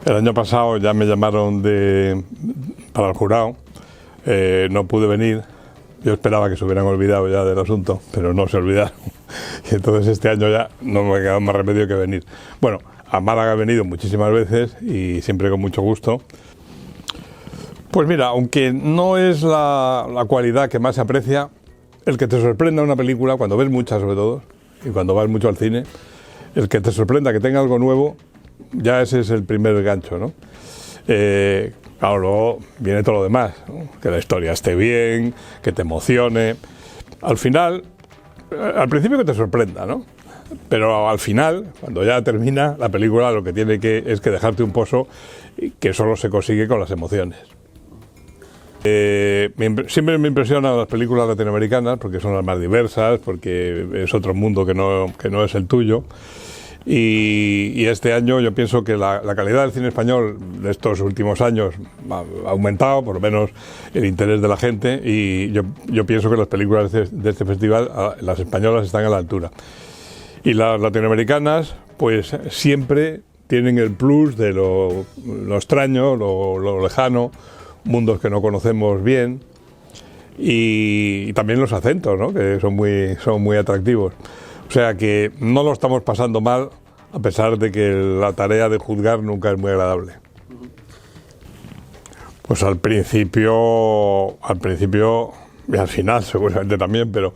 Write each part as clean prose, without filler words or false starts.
El año pasado ya me llamaron para el jurado, no pude venir. Yo esperaba que se hubieran olvidado ya del asunto, pero no se olvidaron. Y entonces este año ya no me queda más remedio que venir. Bueno, a Málaga he venido muchísimas veces y siempre con mucho gusto. Pues mira, aunque no es la cualidad que más se aprecia, el que te sorprenda una película, cuando ves muchas sobre todo, y cuando vas mucho al cine, el que te sorprenda, que tenga algo nuevo, ya ese es el primer gancho, ¿no? Claro, luego viene todo lo demás, ¿no? Que la historia esté bien, que te emocione. Al final, al principio que te sorprenda, ¿no? Pero al final, cuando ya termina la película, lo que tiene es que dejarte un pozo que solo se consigue con las emociones. Siempre me impresionan las películas latinoamericanas porque son las más diversas, porque es otro mundo que no es el tuyo. Y este año yo pienso que la calidad del cine español de estos últimos años ha aumentado, por lo menos el interés de la gente, y yo pienso que las películas de este festival, las españolas, están a la altura. Y las latinoamericanas, pues siempre tienen el plus de lo extraño, lo lejano, mundos que no conocemos bien, y también los acentos, ¿no? Que son muy atractivos. O sea que no lo estamos pasando mal, a pesar de que la tarea de juzgar nunca es muy agradable. Pues al principio y al final seguramente también, pero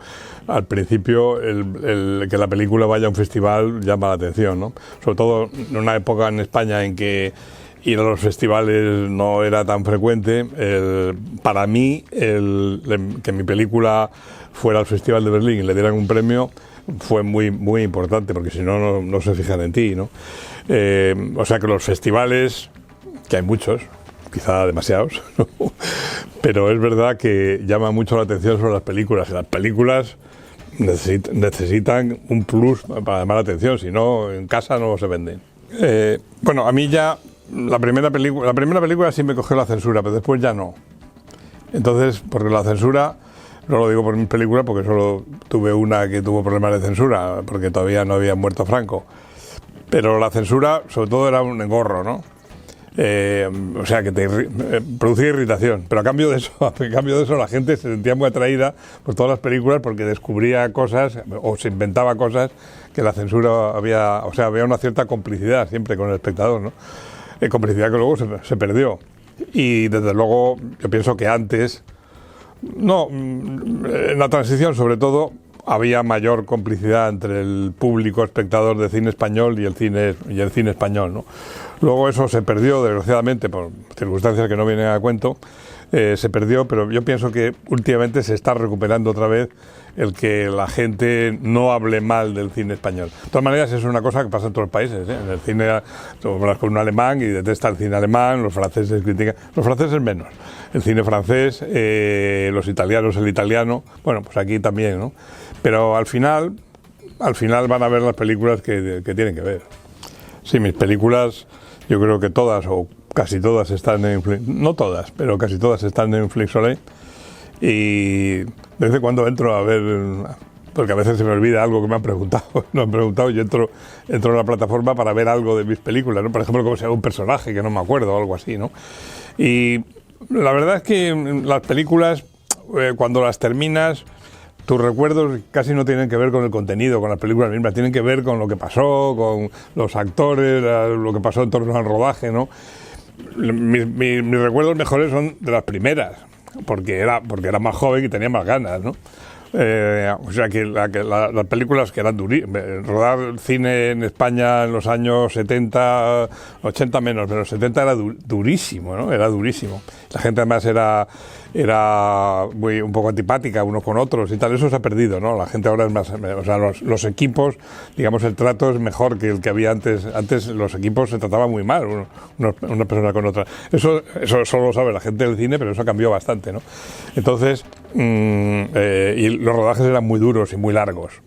al principio que la película vaya a un festival llama la atención, ¿no? Sobre todo en una época en España en que ir a los festivales no era tan frecuente. Para mí, que mi película fuera al Festival de Berlín y le dieran un premio fue muy importante, porque si no se fijan en ti, ¿no? O sea que los festivales, que hay muchos, quizá demasiados, ¿no? Pero es verdad que llama mucho la atención sobre las películas, y las películas necesitan un plus para llamar la atención, si no en casa no se venden. Bueno, a mí ya la primera película sí me cogió la censura, pero después ya no. Entonces, porque la censura, no lo digo por mi película, porque solo tuve una que tuvo problemas de censura, porque todavía no había muerto Franco. Pero la censura, sobre todo, era un engorro, ¿no? O sea, que producía irritación. Pero a cambio de eso, la gente se sentía muy atraída por todas las películas, porque descubría cosas, o se inventaba cosas, que la censura había una cierta complicidad siempre con el espectador, ¿no? Complicidad que luego se perdió. Y desde luego, yo pienso que antes, en la transición sobre todo, había mayor complicidad entre el público espectador de cine español y el cine español, ¿no? Luego eso se perdió, desgraciadamente, por circunstancias que no vienen a cuento, se perdió, pero yo pienso que últimamente se está recuperando otra vez el que la gente no hable mal del cine español. De todas maneras, es una cosa que pasa en todos los países, ¿eh? En el cine, tú hablas con un alemán y detesta el cine alemán, los franceses critican, los franceses menos, el cine francés, los italianos el italiano, bueno, pues aquí también, ¿no? Pero al final van a ver las películas que tienen que ver. Sí, mis películas, yo creo que todas, o casi todas están en Flix, no todas, pero casi todas están en Flixolé, y de vez en cuando entro a ver, porque a veces se me olvida algo que me han preguntado y entro en la plataforma para ver algo de mis películas, ¿no? Por ejemplo, cómo se llama un personaje que no me acuerdo o algo así, ¿no? Y la verdad es que las películas, cuando las terminas, tus recuerdos casi no tienen que ver con el contenido, con las películas mismas, tienen que ver con lo que pasó, con los actores, lo que pasó en torno al rodaje, ¿no? Mis recuerdos mejores son de las primeras, porque era más joven y tenía más ganas, ¿no? O sea que las películas que eran rodar cine en España en los años 70, 80 menos, pero 70 era durísimo, ¿no? Era durísimo. La gente además era un poco antipática unos con otros y tal, eso se ha perdido, ¿no? La gente ahora es más, o sea, los equipos, digamos, el trato es mejor que el que había antes. Antes los equipos se trataban muy mal, una persona con otra. Eso solo lo sabe la gente del cine, pero eso cambió bastante, ¿no? Entonces, y los rodajes eran muy duros y muy largos.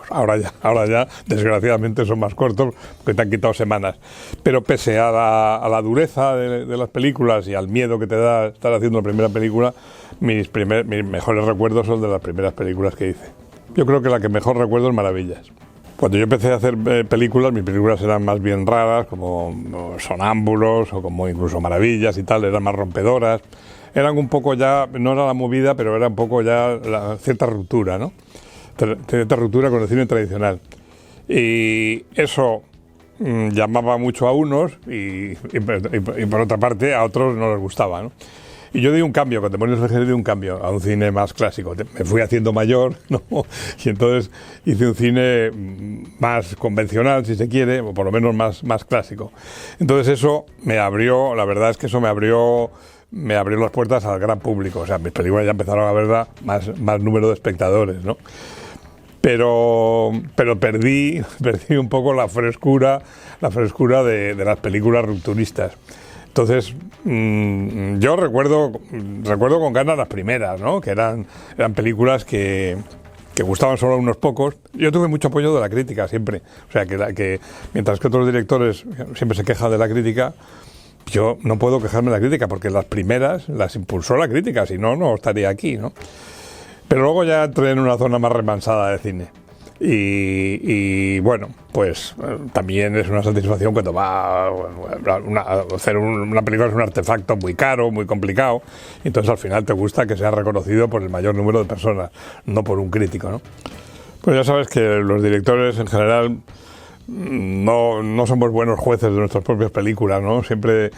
Ahora ya, desgraciadamente, son más cortos porque te han quitado semanas. Pero pese a la dureza de las películas y al miedo que te da estar haciendo la primera película, mis mejores recuerdos son de las primeras películas que hice. Yo creo que la que mejor recuerdo es Maravillas. Cuando yo empecé a hacer películas, mis películas eran más bien raras, como Sonámbulos o como incluso Maravillas y tal, eran más rompedoras. Eran un poco ya, no era la movida, pero era un poco ya cierta ruptura, ¿no? Cierta ruptura con el cine tradicional. Y eso llamaba mucho a unos y por otra parte a otros no les gustaba, ¿no? Y yo di un cambio, con Demonios Legendarios di un cambio a un cine más clásico. Me fui haciendo mayor, ¿no? Y entonces hice un cine más convencional, si se quiere, o por lo menos más clásico. Entonces eso me abrió, la verdad es que eso me abrió las puertas al gran público. O sea, mis películas ya empezaron a verla más número de espectadores, ¿no? Pero perdí un poco la frescura de las películas rupturistas. Entonces, yo recuerdo con ganas las primeras, ¿no? Que eran películas que gustaban solo a unos pocos. Yo tuve mucho apoyo de la crítica siempre. O sea, que mientras que otros directores siempre se quejan de la crítica, yo no puedo quejarme de la crítica, porque las primeras las impulsó la crítica, si no, no estaría aquí, ¿no? Pero luego ya entré en una zona más remansada de cine. Y bueno, pues también es una satisfacción cuando hacer una película es un artefacto muy caro, muy complicado, y entonces al final te gusta que sea reconocido por el mayor número de personas, no por un crítico, ¿no? Pues ya sabes que los directores en general no somos buenos jueces de nuestras propias películas, ¿no? Siempre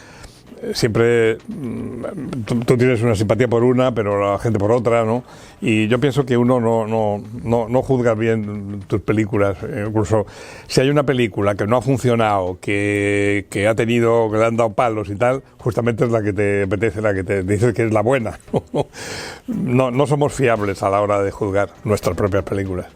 tú tienes una simpatía por una, pero la gente por otra, ¿no? Y yo pienso que uno no juzga bien tus películas. Incluso si hay una película que no ha funcionado, que le han dado palos y tal, justamente es la que te apetece, la que te dices que es la buena. No somos fiables a la hora de juzgar nuestras propias películas.